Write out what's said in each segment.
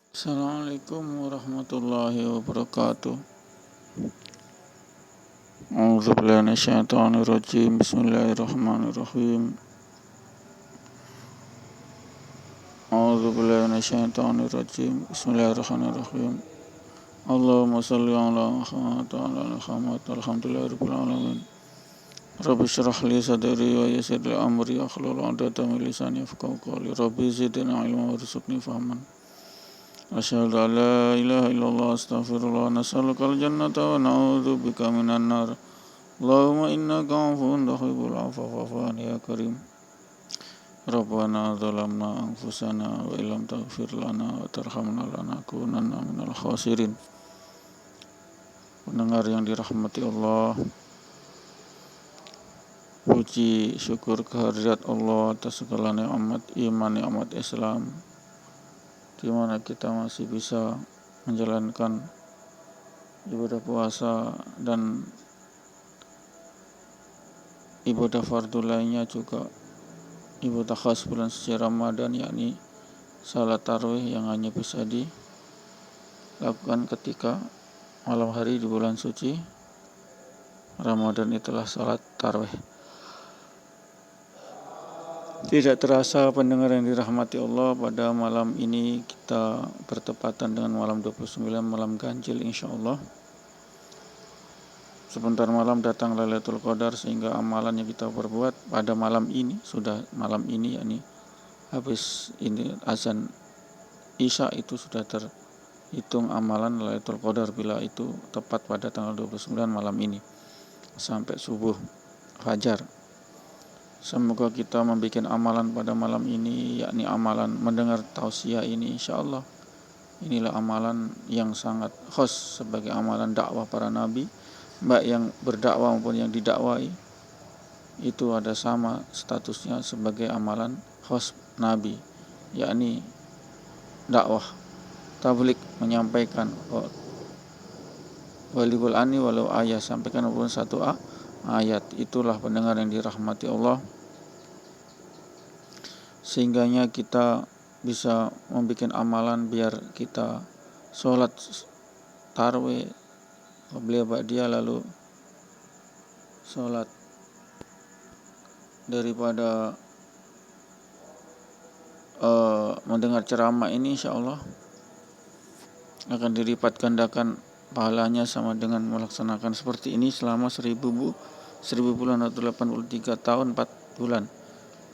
Assalamualaikum warahmatullahi wabarakatuh. A'udzubillahi minasyaitonirrajim. Bismillahirrahmanirrahim. A'udzubillahi minasyaitonirrajim. Bismillahirrahmanirrahim. Allahumma shalli ala Muhammad wa ala ali Muhammad. Alhamdulillahirabbil alamin. Rabbi shrah li sadri wa yassir li amri wahlul 'uqdatam min lisani yafqahu qawli. Rabbi zidni ilman warzuqni fahman. Asyhadu an la ilaha illallah astaghfirullah wa nas'alukal jannata wa na'udzu bika minan nar. Allahumma innaka 'afuwun tuhibbul 'afwa fa'fu 'anni ya karim. Rabbana zalamna anfusana wa illam taghfir lana wa tarhamna lanakunanna minal khasirin. Pendengar yang dirahmati Allah, puji syukur kehadirat Allah atas segala nikmat iman, nikmat Islam, di mana kita masih bisa menjalankan ibadah puasa dan ibadah fardu lainnya, juga ibadah khas bulan suci Ramadan, yakni salat tarawih yang hanya bisa dilakukan ketika malam hari di bulan suci Ramadan. Itulah salat tarawih. Tidak terasa pendengar yang dirahmati Allah, pada malam ini kita bertepatan dengan malam 29, malam ganjil insyaallah. Sebentar malam datang Lailatul Qadar, sehingga amalan yang kita perbuat pada malam ini, sudah malam ini, yakni habis ini azan Isya, itu sudah terhitung amalan Lailatul Qadar bila itu tepat pada tanggal 29 malam ini sampai subuh fajar. Semoga kita membuat amalan pada malam ini, yakni amalan mendengar tausiah ini insyaallah. Inilah amalan yang sangat khas sebagai amalan dakwah para nabi, baik yang berdakwah maupun yang didakwai, itu ada sama statusnya sebagai amalan khas nabi, yakni dakwah, tabligh, menyampaikan walibul ani walau ayat, sampaikan walaupun satu ayat. Itulah pendengar yang dirahmati Allah, sehingganya kita bisa membuat amalan biar kita sholat tarawih qabliyah ba'diyah, lalu sholat daripada mendengar ceramah ini insyaallah akan dilipat gandakan pahalanya sama dengan melaksanakan seperti ini selama 1000 bulan atau 83 tahun 4 bulan.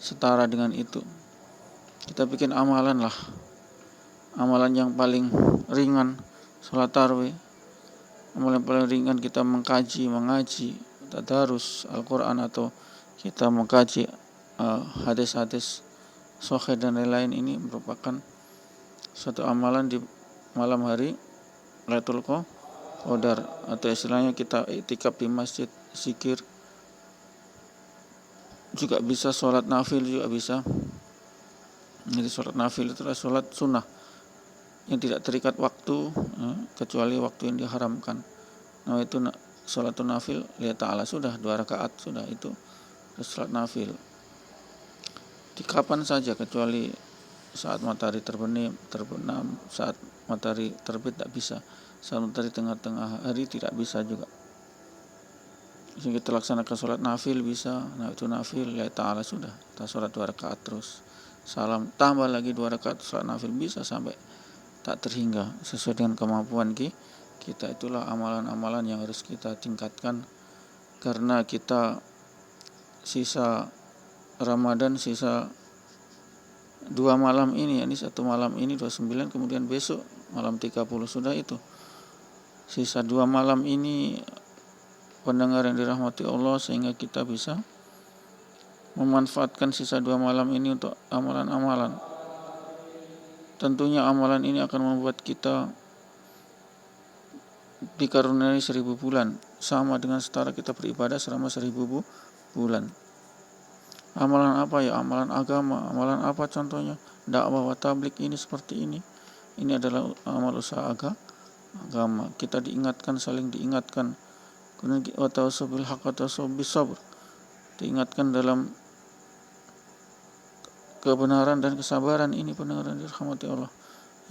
Setara dengan itu kita bikin amalan lah, amalan yang paling ringan sholat tarawih. Amalan paling ringan kita mengaji, tadarus Al-Quran, atau kita mengkaji hadis-hadis sahih dan lain-lain. Ini merupakan suatu amalan di malam hari Lailatul Qadar, atau istilahnya kita iktikaf di masjid, zikir, juga bisa sholat nafil, juga bisa. Jadi sholat nafil itu adalah sholat sunnah yang tidak terikat waktu, kecuali waktu yang diharamkan. Nah, itu sholatun nafil lillahi ta'ala, sudah 2 rakaat, sudah itu sholat nafil di kapan saja, kecuali saat matahari terbenam, saat matahari terbit tidak bisa, saat matahari tengah-tengah hari tidak bisa juga. Sehingga kita laksanakan sholat nafil bisa. Nah, itu nafil lillahi ta'ala, sudah kita sholat 2 rakaat terus salam, tambah lagi 2 rakaat sholat nafil, bisa sampai tak terhingga sesuai dengan kemampuan kita. Itulah amalan-amalan yang harus kita tingkatkan, karena kita sisa Ramadan, sisa 2 malam ini, yakni 1 malam ini 29, kemudian besok malam 30, sudah itu sisa 2 malam ini, pendengar yang dirahmati Allah, sehingga kita bisa memanfaatkan sisa 2 malam ini untuk amalan-amalan. Tentunya amalan ini akan membuat kita dikaruniai 1000 bulan, sama dengan setara kita beribadah selama 1000 bulan. Amalan apa ya? Amalan agama. Amalan apa contohnya? Dakwah wa tabligh ini seperti ini. Ini adalah amal usaha agama. Kita diingatkan, saling diingatkan. Kemudian wa tawassaw bil haqq wa tawassaw bis sabr. Diingatkan dalam kebenaran dan kesabaran. Ini pendengar yang dirahmati Allah.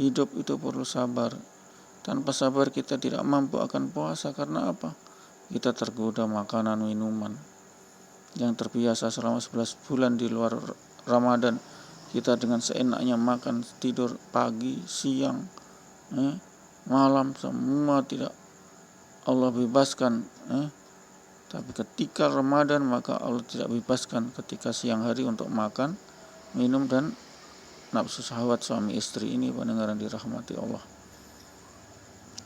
hidup itu perlu sabar. Tanpa sabar kita tidak mampu akan puasa. Karena apa? Kita tergoda makanan, minuman. Yang terbiasa selama 11 bulan di luar Ramadan, kita dengan seenaknya makan, tidur pagi, siang, malam, semua tidak Allah bebaskan. Tapi ketika Ramadan maka Allah tidak bebaskan ketika siang hari untuk makan, minum, dan nafsu syahwat suami istri. Ini pendengar yang dirahmati Allah.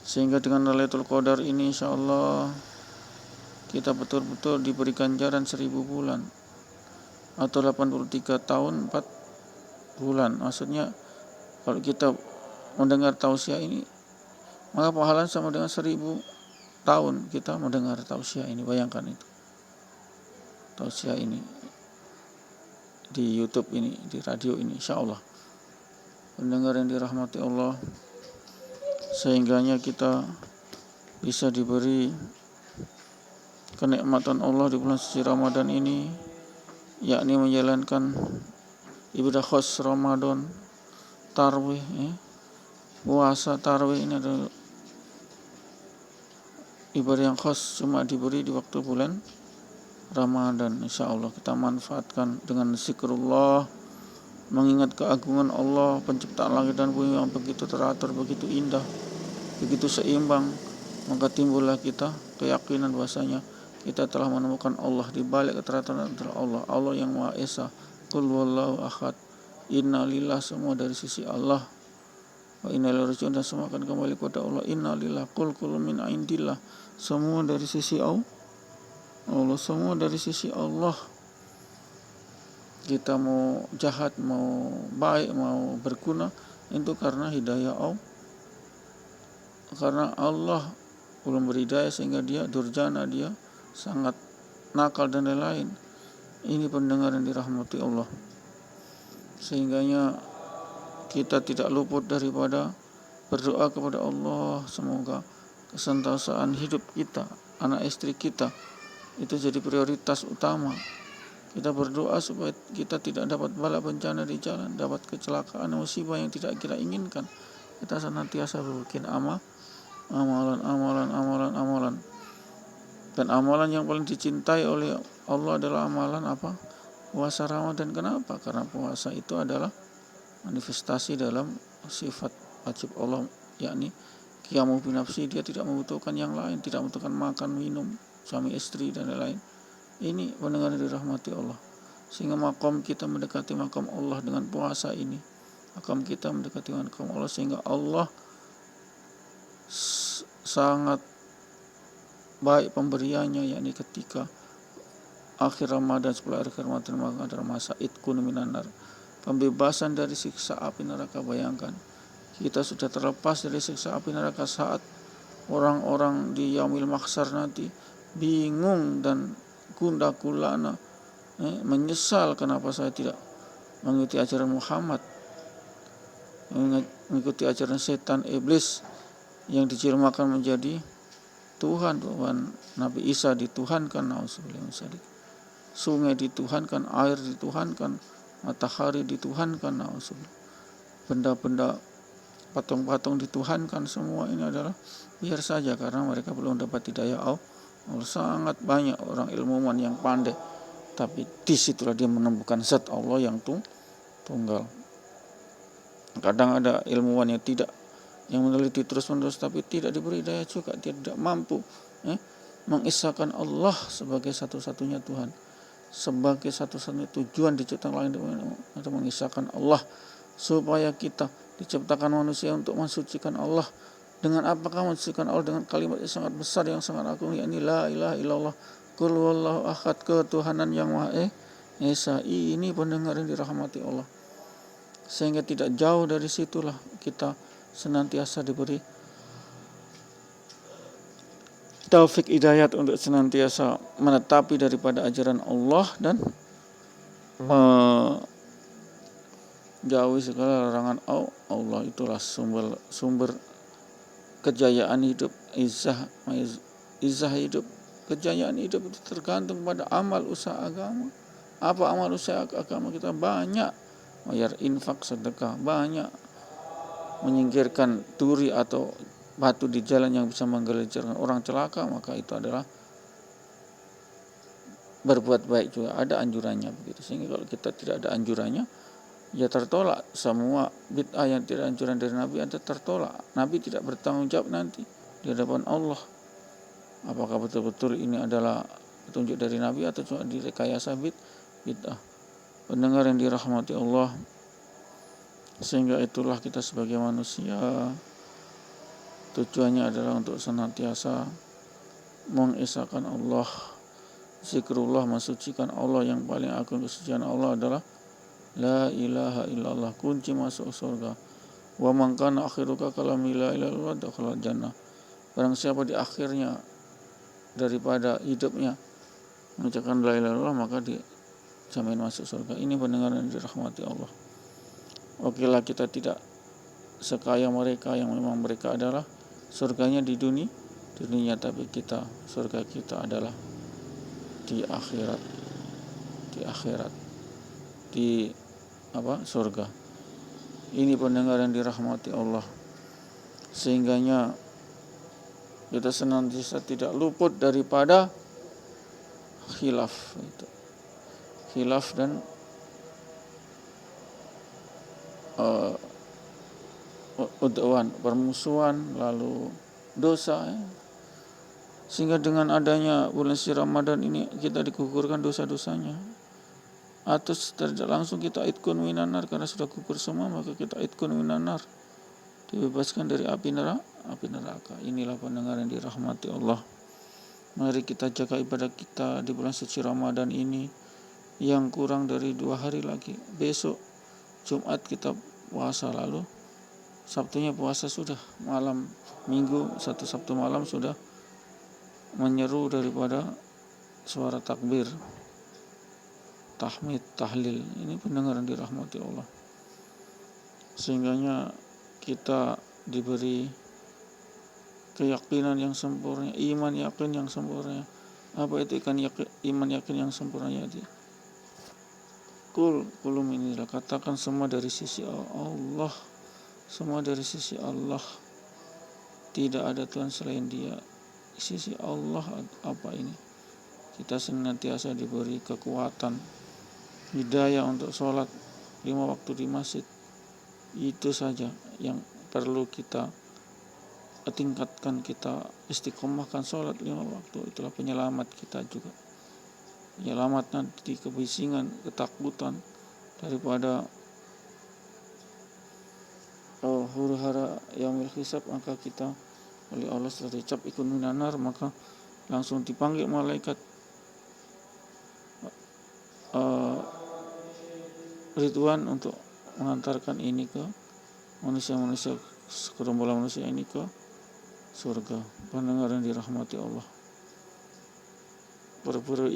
Sehingga dengan Lailatul Qadar ini insyaallah kita betul-betul diberi ganjaran 1000 bulan atau 83 tahun 4 bulan. Maksudnya kalau kita mendengar tausiah ini, maka pahalanya sama dengan 1000 tahun kita mendengar tausiah ini. Bayangkan itu, tausiah ini di YouTube ini, di radio ini, insyaallah. Pendengar yang dirahmati Allah, sehingganya kita bisa diberi kenikmatan Allah di bulan suci Ramadan ini, yakni menjalankan ibadah khos Ramadan, tarawih. Puasa tarawih ini adalah ibadah yang khas, cuma diberi di waktu bulan Ramadan. Insyaallah kita manfaatkan dengan zikrullah, mengingat keagungan Allah, penciptaan langit dan bumi yang begitu teratur, begitu indah, begitu seimbang. Maka timbullah kita keyakinan bahwasanya kita telah menemukan Allah di balik keteraturan Allah. Allah yang Maha Esa. Qul huwallahu ahad. Innalillah, semua dari sisi Allah. Wa inna ilaihi raji'un, dan semua akan kembali kepada Allah. Innalillah, qul kullu min indillah, semua dari sisi Allah. Semua dari sisi Allah. Kita mau jahat, mau baik, mau berguna, itu karena hidayah Allah. Karena Allah belum berhidayah sehingga dia durjana, dia sangat nakal dan lain-lain. Ini pendengar yang dirahmati Allah. Sehingganya kita tidak luput daripada berdoa kepada Allah, semoga kesentosan hidup kita, anak istri kita itu jadi prioritas utama. Kita berdoa supaya kita tidak dapat bala bencana di jalan, dapat kecelakaan, musibah yang tidak kita inginkan. Kita senantiasa bikin amalan. Dan amalan yang paling dicintai oleh Allah adalah amalan apa? Puasa Ramadan. Kenapa? Karena puasa itu adalah manifestasi dalam sifat wajib Allah, yakni qiyamu binafsi. Dia tidak membutuhkan yang lain, tidak membutuhkan makan, minum, suami istri dan lain-lain. Ini pendengar dirahmati Allah. Sehingga makom kita mendekati makom Allah dengan puasa ini. Makom kita mendekati makom Allah sehingga Allah sangat baik pemberiannya, yakni ketika akhir Ramadan, 10 akhir Ramadan, maka adalah masa itqun minan nar, pembebasan dari siksa api neraka. Bayangkan kita sudah terlepas dari siksa api neraka saat orang-orang di yaumil mahsyar nanti bingung dan gundah gulana, menyesal kenapa saya tidak mengikuti ajaran Muhammad, mengikuti ajaran setan iblis yang dijelmakan menjadi Tuhan. Nabi Isa dituhankan, nauzubillah min dzalik. Sungai dituhankan, air dituhankan, matahari dituhankan, nauzubillah. Benda-benda patung-patung dituhankan. Semua ini adalah biar saja karena mereka belum dapat hidayah Allah. Sangat banyak orang ilmuwan yang pandai, tapi disitulah dia menemukan zat Allah yang tunggal. Kadang ada ilmuwan yang meneliti terus-menerus tapi tidak diberi daya juga, dia tidak mampu mengisahkan Allah sebagai satu-satunya Tuhan, sebagai satu-satunya tujuan diciptakan langit untuk mengisahkan Allah, supaya kita diciptakan manusia untuk mensucikan Allah. Dengan apakah mensucikan Allah? Dengan kalimat yang sangat besar, yang sangat agung, yakni la ilaha illallah, qul huwallahu ahad, ketuhanan yang Maha Esa. Ini pendengar yang dirahmati Allah. Sehingga tidak jauh dari situlah kita senantiasa diberi taufik hidayat untuk senantiasa menetapi daripada ajaran Allah dan menjauhi segala larangan Allah. Itulah sumber kejayaan hidup, izah hidup. Kejayaan hidup itu tergantung pada amal usaha agama. Apa amal usaha agama kita? Banyak bayar infak, sedekah, banyak menyingkirkan duri atau batu di jalan yang bisa menggelincirkan orang celaka, maka itu adalah berbuat baik juga, ada anjurannya begitu. Sehingga kalau kita tidak ada anjurannya, ya tertolak semua bid'ah yang tidak anjuran dari Nabi, ada tertolak. Nabi tidak bertanggung jawab nanti di hadapan Allah apakah betul-betul ini adalah petunjuk dari Nabi atau cuma direkayasa bid'ah. Pendengar yang dirahmati Allah, sehingga itulah kita sebagai manusia tujuannya adalah untuk senantiasa mengesahkan Allah, zikrullah, mensucikan Allah. Yang paling agung kesucian Allah adalah la ilaha illallah, kunci masuk surga. Wa man kana akhiruka kalami la ilaha illallah dakhala jannah. Barang siapa di akhirnya daripada hidupnya mengucapkan la ilaha illallah, maka dijamin masuk surga. Ini pendengar yang dirahmati Allah. Okelah kita tidak sekaya mereka yang memang mereka adalah surganya di dunia, tapi surga kita adalah di akhirat, di surga. Ini pendengar yang dirahmati Allah, sehingganya kita senantiasa tidak luput daripada khilaf dan udwan, permusuhan, lalu dosa, sehingga dengan adanya bulan suci Ramadan ini kita digugurkan dosa-dosanya, atau tidak langsung kita itkun minanar, karena sudah gugur semua maka kita itkun minanar, dibebaskan dari api neraka. Inilah pendengar yang dirahmati Allah. Mari kita jaga ibadah kita di bulan suci Ramadan ini, yang kurang dari 2 hari lagi. Besok Jumat kita puasa, lalu Sabtunya puasa sudah, malam Minggu 1 Sabtu malam sudah menyeru daripada suara takbir, tahmid, tahlil. Ini pendengar yang dirahmati Allah, sehingganya kita diberi keyakinan yang sempurna, iman yakin yang sempurna. Apa itu iman yakin yang sempurna? Jadi kulum inilah, katakan semua dari sisi Allah, semua dari sisi Allah, tidak ada Tuhan selain Dia. Sisi Allah apa ini? Kita senantiasa diberi kekuatan, hidayah untuk sholat 5 waktu di masjid. Itu saja yang perlu kita tingkatkan, kita istiqomahkan sholat 5 waktu. Itulah penyelamat kita juga, penyelamat nanti kebisingan, ketakutan daripada huru-hara yaumil hisab. Maka kita oleh Allah setelah dicap ikun minanar, maka langsung dipanggil malaikat Ridwan untuk mengantarkan ini ke manusia-manusia, segerombolan manusia ini ke surga. Pendengar yang dirahmati Allah, perburuh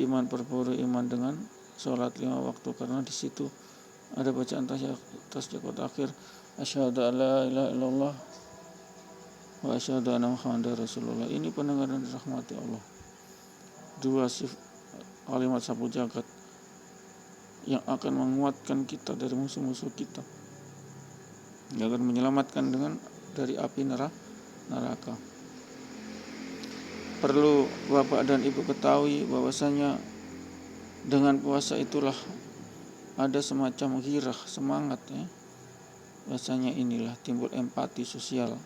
iman dengan sholat 5 waktu, karena di situ ada bacaan tasyakud akhir, asyhadu alla ilaha illallah wa asyhadu anna muhammadar rasulullah. Ini pendengar yang dirahmati Allah, 2 kalimat sapu jagat yang akan menguatkan kita dari musuh-musuh kita, yang akan menyelamatkan dari api neraka. Perlu Bapak dan Ibu ketahui bahwasanya dengan puasa itulah ada semacam ghirah, semangat, bahwasanya inilah timbul empati sosial,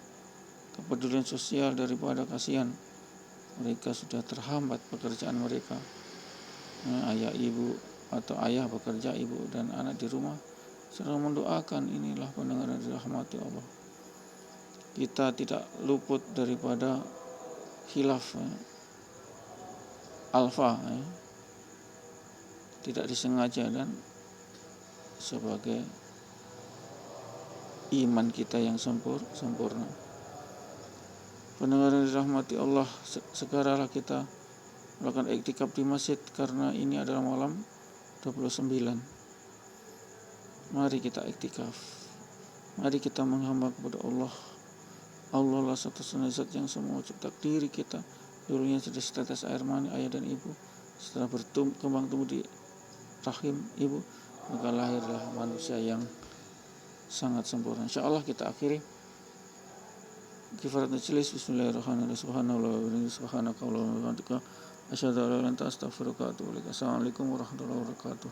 kepedulian sosial daripada kasihan. Mereka sudah terhambat pekerjaan mereka, ayah ibu atau ayah bekerja, ibu dan anak di rumah sedang mendoakan. Inilah pendengar yang dirahmati Allah, kita tidak luput daripada khilaf, alfa, tidak disengaja, dan sebagai iman kita yang sempurna. Pendengar yang dirahmati Allah, segeralah kita melakukan iktikaf di masjid, karena ini adalah malam 29. Mari kita iktikaf, mari kita menghamba kepada Allah. Allah lah satu-satunya zat yang semua cipta diri kita. Dulunya sudah setetes air mani ayah dan ibu, setelah berkembang tumbuh di rahim ibu, maka lahirlah manusia yang sangat sempurna. InsyaAllah kita akhiri Kifarat majelis. Bismillahirrahmanirrahim. Subhanallah wa bihamdihi, subhanakallahumma wa bihamdika, asyhadu an la ilaha illa anta, astaghfiruka wa atubu ilaik. Assalamualaikum warahmatullahi wabarakatuh.